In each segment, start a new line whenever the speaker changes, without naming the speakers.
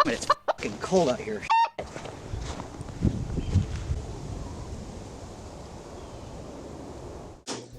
It's fucking cold out here.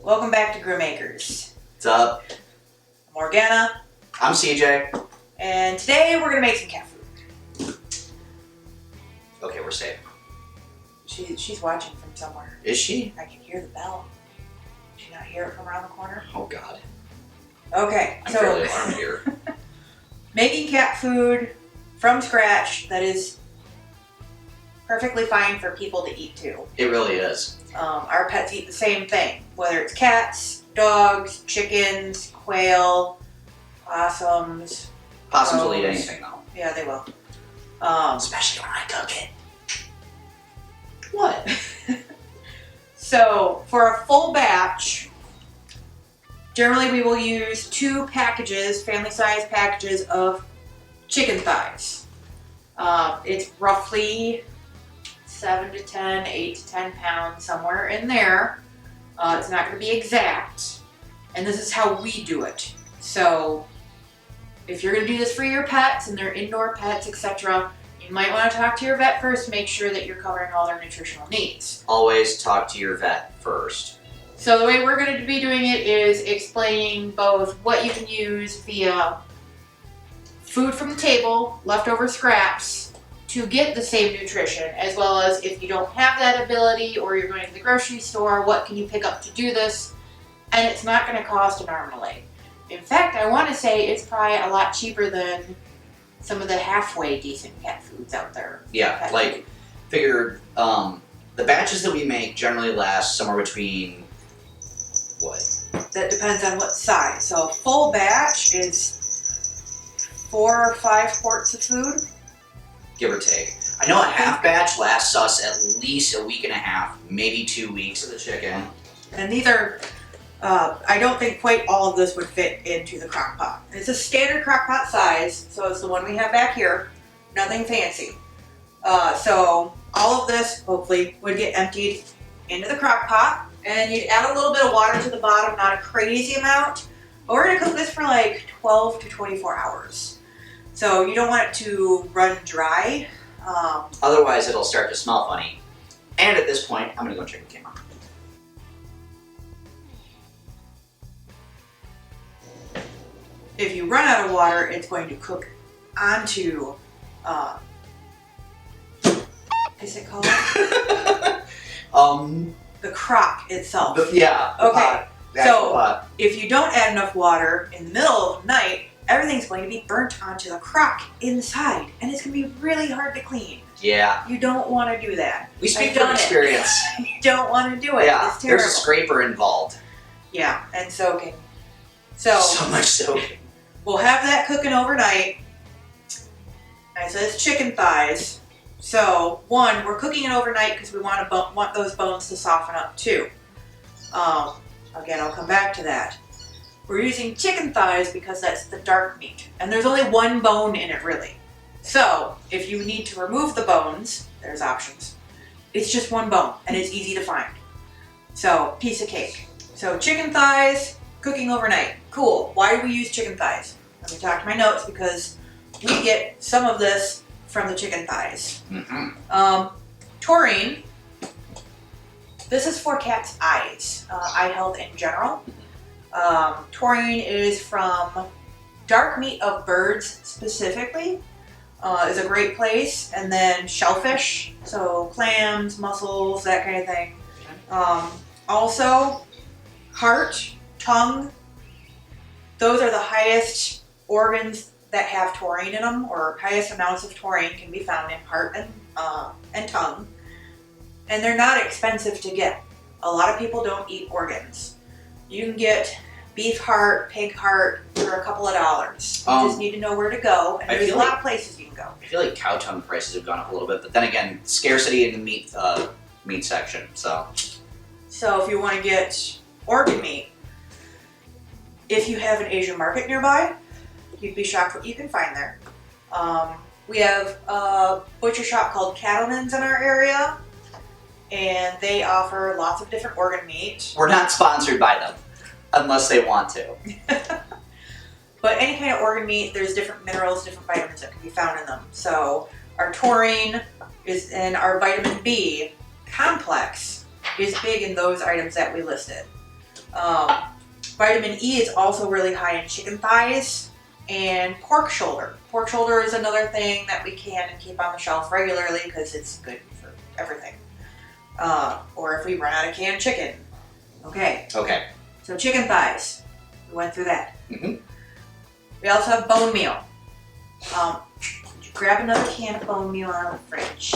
Welcome back to Grimm Acres.
What's up?
I'm Morgana.
I'm CJ.
And today we're going to make some cat food.
Okay, we're safe.
She's watching from somewhere.
Is she?
I can hear the bell. Did you not hear it from around the corner?
Oh God.
Okay,
I'm fairly alarmed here.
Making cat food from scratch that is perfectly fine for people to eat too.
It really is.
Our pets eat the same thing, whether it's cats, dogs, chickens, quail, possums.
Possums will eat anything though.
Yeah, they will.
Especially when I cook it.
What? So, for a full batch, generally we will use 2 packages, family-sized packages of chicken thighs. It's roughly 7 to 10, 8 to 10 pounds, somewhere in there. It's not going to be exact. And this is how we do it. So, if you're going to do this for your pets, and they're indoor pets, etc., you might want to talk to your vet first to make sure that you're covering all their nutritional needs.
Always talk to your vet first.
So the way we're going to be doing it is explaining both what you can use via food from the table, leftover scraps, to get the same nutrition, as well as if you don't have that ability or you're going to the grocery store, what can you pick up to do this? And it's not going to cost an arm and a leg. In fact, I want to say it's probably a lot cheaper than some of the halfway decent cat foods out there.
Yeah, like, figure, the batches that we make generally last somewhere between, what?
That depends on what size. So a full batch is 4 or 5 quarts of food.
Give or take. I know a half batch lasts us at least a week and a half, maybe 2 weeks of the chicken.
And these are, I don't think quite all of this would fit into the crock pot. It's a standard crock pot size, so it's the one we have back here. Nothing fancy. So all of this, hopefully, would get emptied into the crock pot. And you'd add a little bit of water to the bottom, not a crazy amount. But we're going to cook this for like 12 to 24 hours. So you don't want it to run dry.
Otherwise, it'll start to smell funny. And at this point, I'm going to go check the camera.
If you run out of water, it's going to cook onto, is it called? The crock itself.
Yeah.
Okay.
So,
if you don't add enough water in the middle of the night, everything's going to be burnt onto the crock inside, and it's going to be really hard to clean.
yeah.
You don't want to do that.
We speak
I've
from
done it.
experience.
You don't want to do it.
Yeah,
It's terrible.
there's a scraper involved.
Yeah, and soaking. So
much soaking.
we'll have that cooking overnight. I said it's chicken thighs. So, one, we're cooking it overnight because we want those bones to soften up too. Again, I'll come back to that. We're using chicken thighs because that's the dark meat. And there's only one bone in it, really. So, if you need to remove the bones, there's options. It's just one bone, and it's easy to find. So, piece of cake. So, chicken thighs, cooking overnight. Cool. Why do we use chicken thighs? Let me talk to my notes because we get some of this from the chicken thighs.
Mm-hmm.
Taurine. This is for cats' eyes, eye health in general. Taurine is from dark meat of birds specifically. Is a great place. And then shellfish, so clams, mussels, that kind of thing. Also, heart, tongue. Those are the highest organs that have taurine in them, or highest amounts of taurine can be found in heart and tongue. And they're not expensive to get. A lot of people don't eat organs. You can get beef heart, pig heart for a couple of dollars. You just need to know where to go, and there's a lot of places you can go.
I feel like cow tongue prices have gone up a little bit, but then again, scarcity in the meat section, so.
So if you want to get organ meat, if you have an Asian market nearby, you'd be shocked what you can find there. We have a butcher shop called Cattleman's in our area, and they offer lots of different organ meat.
We're not sponsored by them, unless they want to.
But any kind of organ meat, there's different minerals, different vitamins that can be found in them. So our taurine is in our vitamin B complex is big in those items that we listed. Vitamin E is also really high in chicken thighs and pork shoulder. Pork shoulder is another thing that we can keep on the shelf regularly because it's good for everything. Or if we run out of canned chicken. Okay.
Okay.
So chicken thighs, we went through that.
Mm-hmm.
We also have bone meal. Would you grab another can of bone meal out of the fridge?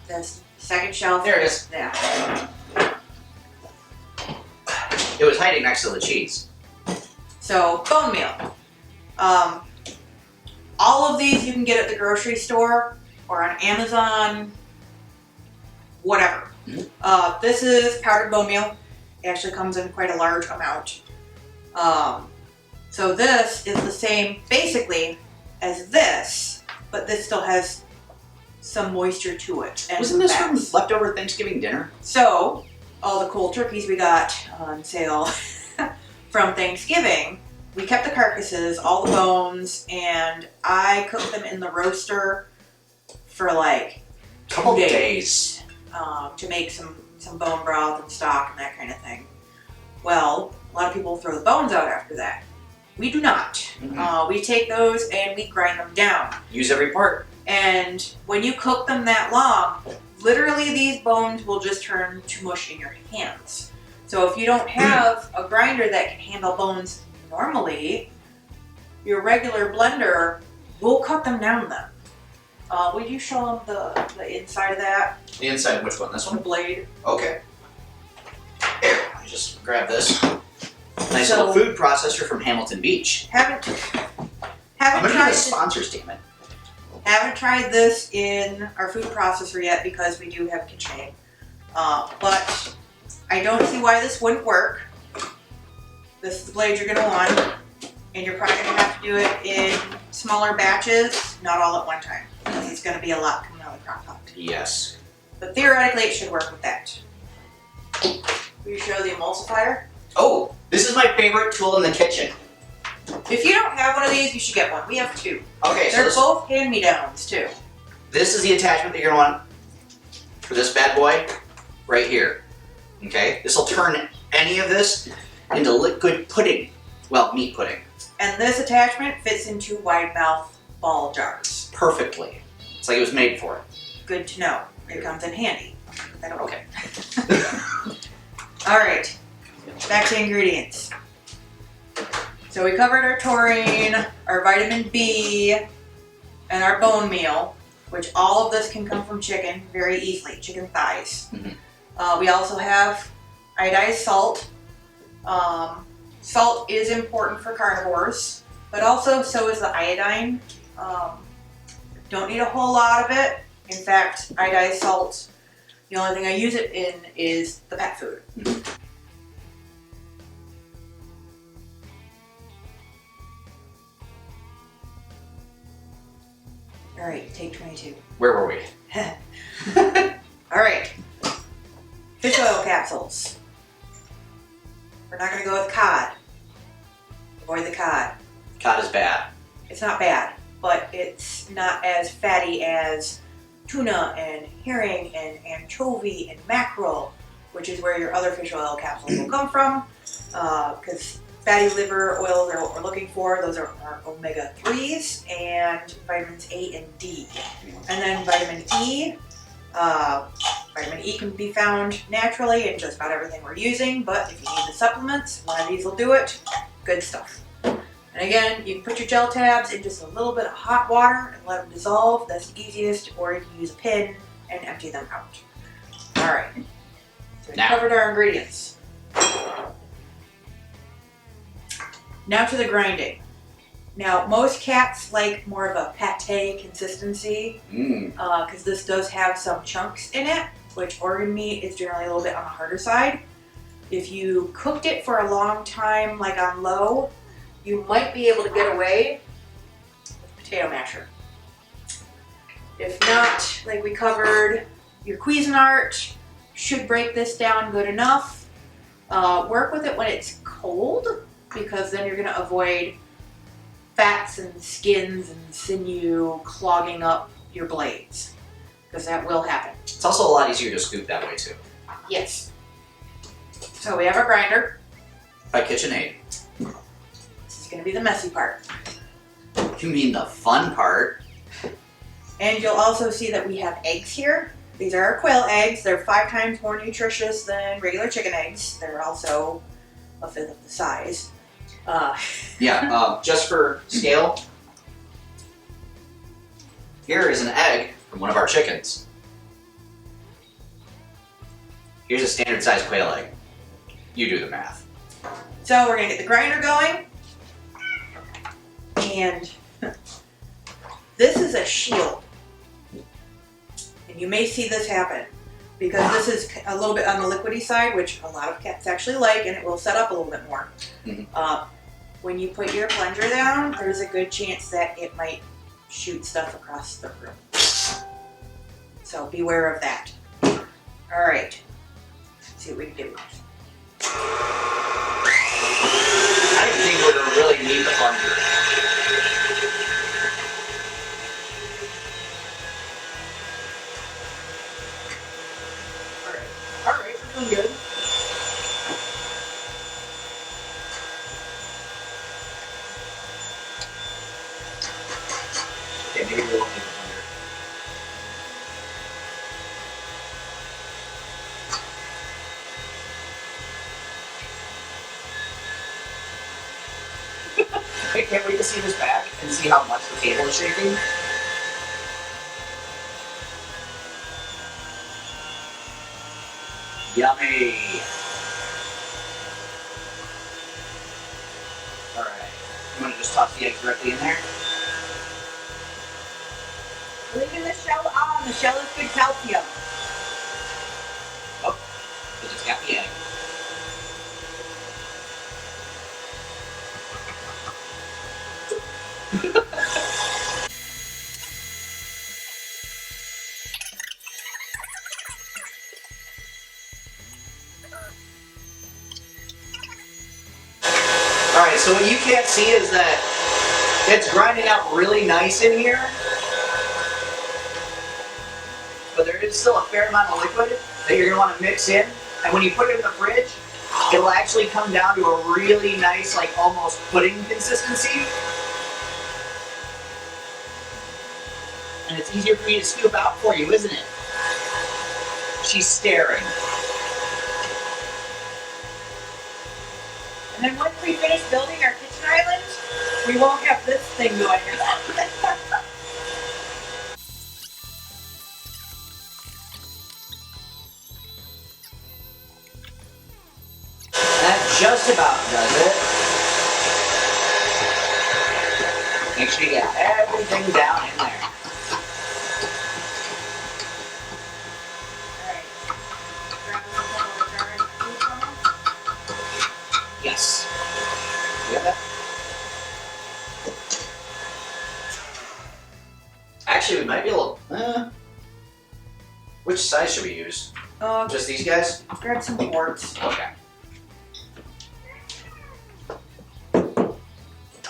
That's the second shelf.
There it is.
Yeah.
It was hiding next to the cheese.
So bone meal. All of these you can get at the grocery store or on Amazon, whatever.
Mm-hmm.
This is powdered bone meal. It actually comes in quite a large amount. So this is the same basically as this, but this still has some moisture to it. And
Wasn't this from
fats.
leftover Thanksgiving dinner?
So all the cold turkeys we got on sale from Thanksgiving, we kept the carcasses, all the bones, and I cooked them in the roaster for like
Couple
2
days.
to make some bone broth and stock and that kind of thing. Well, a lot of people throw the bones out after that. We do not.
Mm-hmm.
We take those and we grind them down.
Use every part.
And when you cook them that long, literally these bones will just turn to mush in your hands. So if you don't have a grinder that can handle bones normally, your regular blender will cut them down then. Would you show them the inside of that?
The inside, which one? This
The
one?
blade.
Okay. Here, let me just grab this. Nice
So-
little food processor from Hamilton Beach.
Haven't
I'm gonna do
tried
a sponsor statement.
haven't tried this in our food processor yet because we do have KitchenAid. But I don't see why this wouldn't work. This is the blade you're gonna want, and you're probably gonna have to do it in smaller batches, not all at one time, because it's gonna be a lot coming out of the crock pot.
Yes.
But theoretically, it should work with that. Will you show the emulsifier?
Oh, this is my favorite tool in the kitchen.
If you don't have one of these, you should get one. We have two.
Okay, so
They're
this,
both hand-me-downs too.
this is the attachment that you're gonna want for this bad boy right here. Okay, this will turn any of this into liquid pudding. Well, meat pudding.
And this attachment fits into wide mouth ball jars.
Perfectly. It's like it was made for it.
Good to know. It comes in handy. I don't
Okay.
All right, back to ingredients. So we covered our taurine, our vitamin B, and our bone meal, which all of this can come from chicken very easily, chicken thighs.
Mm-hmm.
We also have iodized salt. Salt is important for carnivores, but also so is the iodine. Don't need a whole lot of it. In fact, iodized salt, the only thing I use it in is the pet food.
Mm-hmm.
All right, take 22.
Where were we?
All right, fish oil capsules. We're not gonna go with cod. Avoid the cod.
Cod is bad.
It's not bad, but it's not as fatty as tuna and herring and anchovy and mackerel, which is where your other fish oil capsules will come from. Because fatty liver oils are what we're looking for. Those are our omega-3s and vitamins A and D. And then vitamin E. Vitamin E can be found naturally in just about everything we're using, but if you need the supplements, one of these will do it. Good stuff. And again, you can put your gel tabs in just a little bit of hot water and let them dissolve. That's the easiest, or you can use a pin and empty them out. All right, so we
Now.
covered our ingredients. Now to the grinding. Now, most cats like more of a pate consistency because this does have some chunks in it, which organ meat is generally a little bit on the harder side. If you cooked it for a long time, like on low, you might be able to get away with potato masher. If not, like we covered, your Cuisinart should break this down good enough. Work with it when it's cold, because then you're going to avoid fats and skins and sinew clogging up your blades, because that will happen.
It's also a lot easier to scoop that way too.
Yes. So we have our grinder.
By KitchenAid.
This is going to be the messy part.
You mean the fun part?
And you'll also see that we have eggs here. These are our quail eggs. They're 5 times more nutritious than regular chicken eggs. They're also a fifth of the size.
Just for scale, here is an egg from one of our chickens. Here's a standard size quail egg. You do the math.
So we're going to get the grinder going. And this is a shield. And you may see this happen because this is a little bit on the liquidy side, which a lot of cats actually like, and it will set up a little bit more.
Mm-hmm.
When you put your plunger down, there's a good chance that it might shoot stuff across the room. So beware of that. All right. Let's see what we can do.
I didn't think we were going to really need the plunger. Alright, we're doing good. Okay, maybe we won't need the plunger. I can't wait to see this back and see how much the table is shaking. Yummy! Alright, you want to just toss the eggs directly in there?
Leaving the shell on. The shell is good calcium.
Oh, it just got the egg. Alright, so what you can't see is that it's grinding out really nice in here, but there is still a fair amount of liquid that you're going to want to mix in, and when you put it in the fridge, it'll actually come down to a really nice, like almost pudding consistency. And it's easier for me to scoop out for you, isn't it? She's staring.
And then once we finish building our kitchen island, we won't have this thing going.
That just about does it. Make sure you get everything down in there. Yes. You got that? Actually, we might be able to... which size should we use? Just these guys?
Grab some boards.
Okay.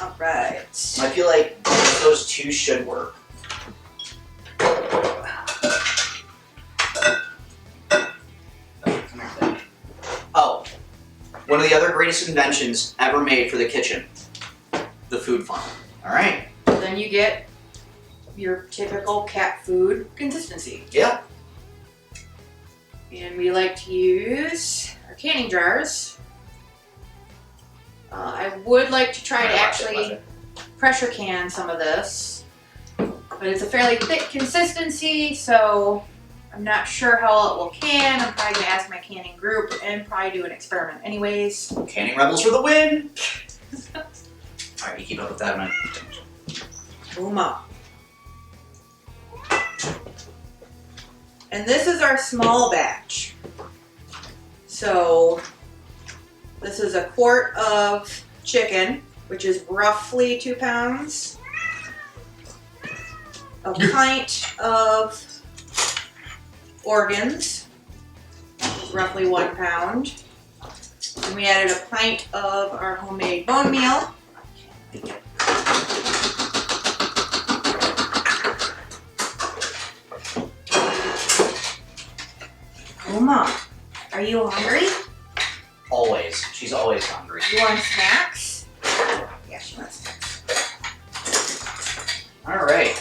Alright.
I feel like those two should work. Oh, one of the other greatest inventions ever made for the kitchen, the food funnel. All right.
Then you get your typical cat food consistency.
Yeah.
And we like to use our canning jars. I would like to try to actually pressure can some of this, but it's a fairly thick consistency, so I'm not sure how well it will can. I'm probably going to ask my canning group and probably do an experiment anyways.
Canning rebels for the win! Alright, you keep up with that, man.
Booma. And this is our small batch. So this is a quart of chicken, which is roughly 2 pounds. A pint of organs, roughly 1 pound. And we added a pint of our homemade bone meal. Uma, are you hungry?
Always. She's always hungry.
You want snacks? Yeah, she wants snacks.
All right.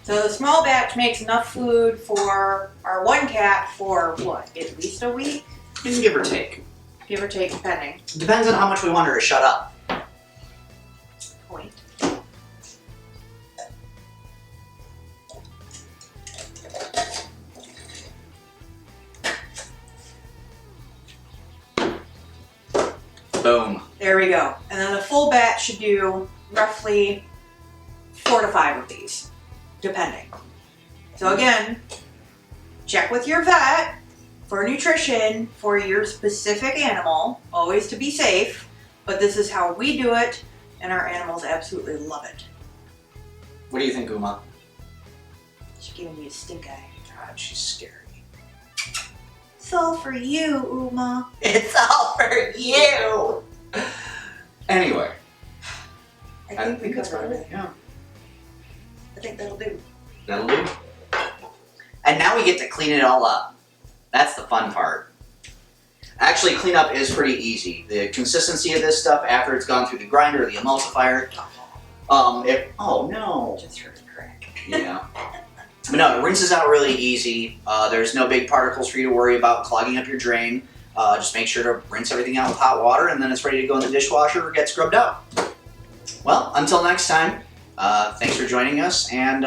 So the small batch makes enough food for our one cat for what? At least a week?
Give or take.
Give or take, depending.
Depends on how much we want her to shut up.
Point.
Boom.
There we go. And then the full batch should do roughly 4 to 5 of these, depending. So again, check with your vet for nutrition for your specific animal, always to be safe, but this is how we do it, and our animals absolutely love it.
What do you think, Uma?
She's giving me a stink eye.
God, she's scary.
It's all for you, Uma.
It's all for you! Anyway.
I think we
that's
covered
right.
it.
Yeah.
I think that'll do.
That'll do. And now we get to clean it all up. That's the fun part. Actually, cleanup is pretty easy. The consistency of this stuff after it's gone through the grinder or the emulsifier, oh no.
Just heard a crack.
Yeah. But no, it rinses out really easy. There's no big particles for you to worry about clogging up your drain. Just make sure to rinse everything out with hot water, and then it's ready to go in the dishwasher or get scrubbed out. Well, until next time, thanks for joining us, and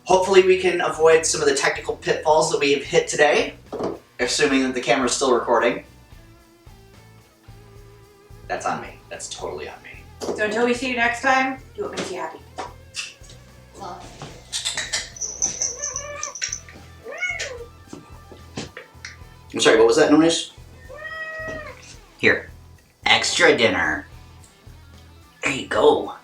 hopefully we can avoid some of the technical pitfalls that we have hit today, assuming that the camera's still recording. That's on me. That's totally on me.
So until we see you next time, do what makes you happy.
I'm sorry, what was that noise? Here. Extra dinner. There you go.